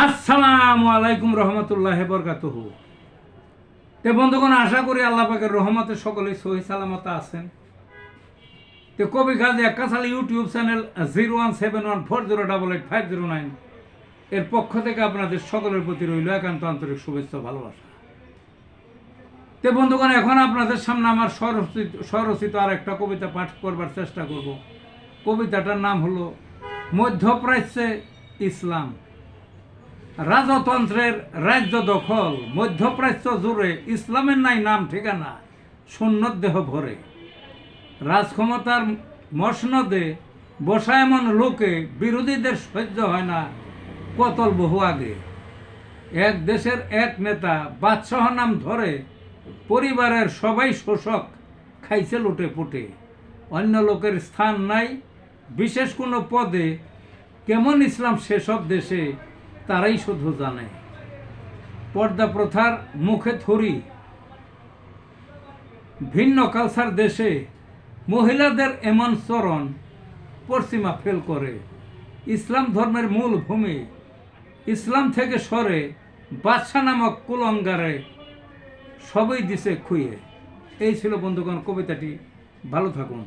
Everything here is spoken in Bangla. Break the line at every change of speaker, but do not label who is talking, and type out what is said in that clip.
আসসালামু আলাইকুম রহমতুল্লাহ বরকাতুহু। তে বন্ধুগণ, আশা করি আল্লাহ পাকের রহমতে সকলেই সহি সালামত আছেন। তো কবি কাজী একাশালী ইউটিউব চ্যানেল 017140885009 এর পক্ষ থেকে আপনাদের সকলের প্রতি রইল একান্ত আন্তরিক শুভেচ্ছা ভালোবাসা। তো বন্ধুগণ, এখন আপনাদের সামনে আমার স্বরচিত আর একটা কবিতা পাঠ করবার চেষ্টা করব। কবিতাটার নাম হলো মধ্যপ্রাচ্যে ইসলাম। রাজতন্ত্রের রাজ্য দখল, মধ্যপ্রাচ্য জুড়ে ইসলামের নাই নাম ঠিকানা, সুন্নত দেহ ভরে। রাজক্ষমতার মসনদে বসা এমন লোকে বিরোধীদের সহ্য হয় না কতল বহু আগে। এক দেশের এক নেতা বাদশাহ নাম ধরে, পরিবারের সবাই শোষক, খাইছে লুটে পুটে। অন্য লোকের স্থান নাই বিশেষ কোনো পদে, কেমন ইসলাম সেসব দেশে তারাই শুধু জানে। পর্দা প্রথার মুখে থুরি, ভিন্ন কালচার দেশে মহিলাদের এমন চরণ পশ্চিমা ফেল করে। ইসলাম ধর্মের মূল ভূমি, ইসলাম থেকে সরে বাদশা নামক কুলঙ্গারে সবই দিছে খুইয়ে। এই ছিল বন্ধুগণ কবিতাটি। ভালো থাকুন।